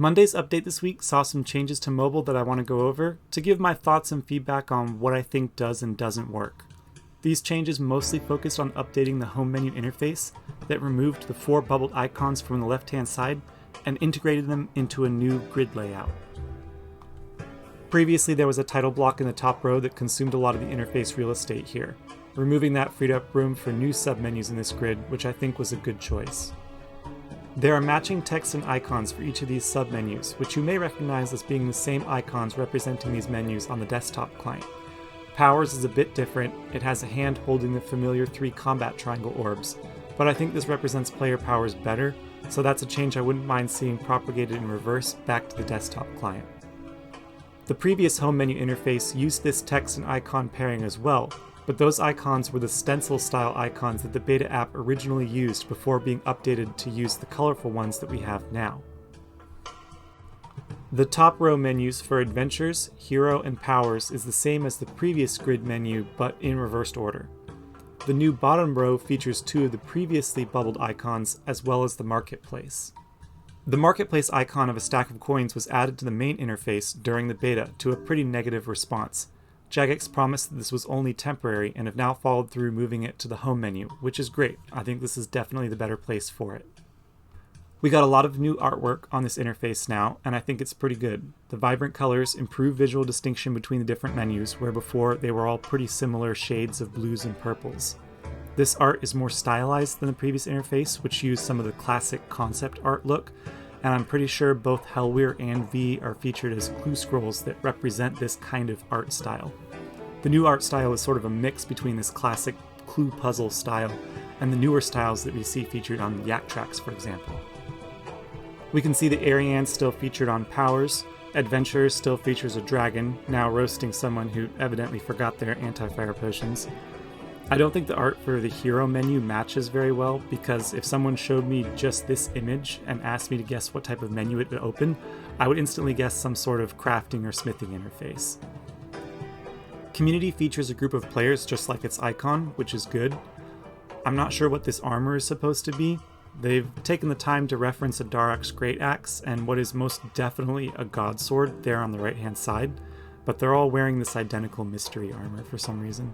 Monday's update this week saw some changes to mobile that I want to go over to give my thoughts and feedback on what I think does and doesn't work. These changes mostly focused on updating the home menu interface that removed the 4 bubbled icons from the left-hand side and integrated them into a new grid layout. Previously, there was a title block in the top row that consumed a lot of the interface real estate here. Removing that freed up room for new submenus in this grid, which I think was a good choice. There are matching text and icons for each of these submenus, which you may recognize as being the same icons representing these menus on the desktop client. Powers is a bit different. It has a hand holding the familiar 3 combat triangle orbs, but I think this represents player powers better, so that's a change I wouldn't mind seeing propagated in reverse back to the desktop client. The previous home menu interface used this text and icon pairing as well, but those icons were the stencil-style icons that the beta app originally used before being updated to use the colorful ones that we have now. The top row menus for Adventures, Hero, and Powers is the same as the previous grid menu, but in reversed order. The new bottom row features 2 of the previously bubbled icons, as well as the Marketplace. The Marketplace icon of a stack of coins was added to the main interface during the beta to a pretty negative response. Jagex promised that this was only temporary and have now followed through moving it to the home menu, which is great. I think this is definitely the better place for it. We got a lot of new artwork on this interface now, and I think it's pretty good. The vibrant colors improve visual distinction between the different menus, where before they were all pretty similar shades of blues and purples. This art is more stylized than the previous interface, which used some of the classic concept art look, and I'm pretty sure both Hellweir and V are featured as clue scrolls that represent this kind of art style. The new art style is sort of a mix between this classic clue puzzle style and the newer styles that we see featured on Yak Tracks, for example. We can see the Ariane still featured on Powers. Adventures still features a dragon, now roasting someone who evidently forgot their anti-fire potions. I don't think the art for the hero menu matches very well, because if someone showed me just this image and asked me to guess what type of menu it would open, I would instantly guess some sort of crafting or smithing interface. Community features a group of players just like its icon, which is good. I'm not sure what this armor is supposed to be. They've taken the time to reference a Darok's Great Axe and what is most definitely a God Sword there on the right hand side, but they're all wearing this identical mystery armor for some reason.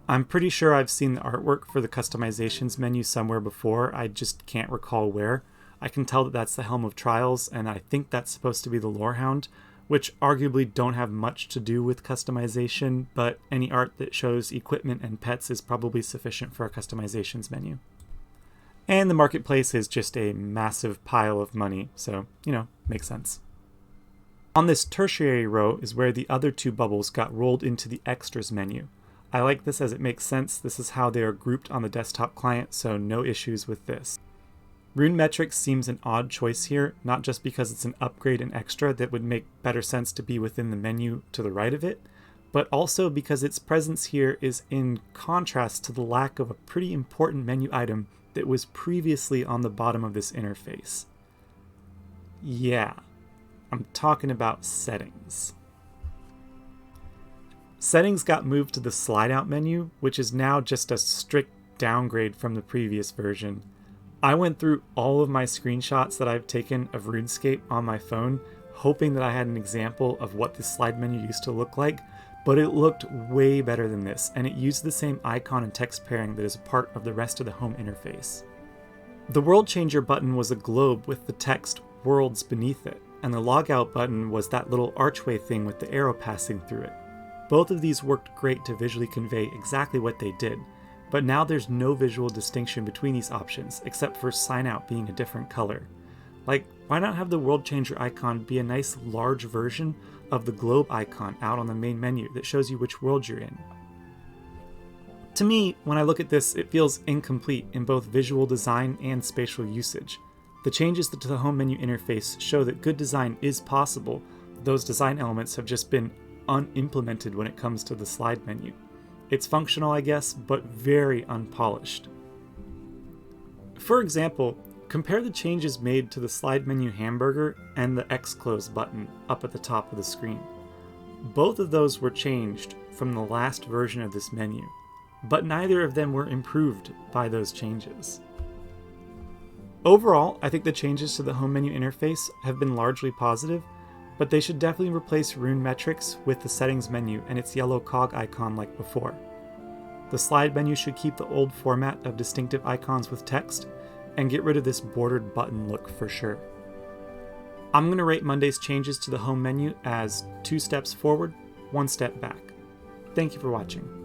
I'm pretty sure I've seen the artwork for the customizations menu somewhere before, I just can't recall where. I can tell that that's the Helm of Trials, and I think that's supposed to be the Lorehound, which arguably don't have much to do with customization, but any art that shows equipment and pets is probably sufficient for a customizations menu. And the Marketplace is just a massive pile of money, so, makes sense. On this tertiary row is where the other 2 bubbles got rolled into the Extras menu. I like this as it makes sense. This is how they are grouped on the desktop client, so no issues with this. Rune Metrics seems an odd choice here, not just because it's an upgrade and extra that would make better sense to be within the menu to the right of it, but also because its presence here is in contrast to the lack of a pretty important menu item that was previously on the bottom of this interface. Yeah, I'm talking about settings. Settings got moved to the slide-out menu, which is now just a strict downgrade from the previous version. I went through all of my screenshots that I've taken of RuneScape on my phone, hoping that I had an example of what this slide menu used to look like, but it looked way better than this, and it used the same icon and text pairing that is a part of the rest of the home interface. The World Changer button was a globe with the text Worlds beneath it, and the Logout button was that little archway thing with the arrow passing through it. Both of these worked great to visually convey exactly what they did, but now there's no visual distinction between these options, except for sign out being a different color. Like, why not have the World Changer icon be a nice large version of the globe icon out on the main menu that shows you which world you're in? To me, when I look at this, it feels incomplete in both visual design and spatial usage. The changes to the home menu interface show that good design is possible. Those design elements have just been unimplemented when it comes to the slide menu. It's functional, I guess, but very unpolished. For example, compare the changes made to the slide menu hamburger and the X-Close button up at the top of the screen. Both of those were changed from the last version of this menu, but neither of them were improved by those changes. Overall, I think the changes to the home menu interface have been largely positive, but they should definitely replace rune metrics with the settings menu and its yellow cog icon like before. The slide menu should keep the old format of distinctive icons with text, and get rid of this bordered button look for sure. I'm going to rate Monday's changes to the home menu as 2 steps forward, 1 step back. Thank you for watching.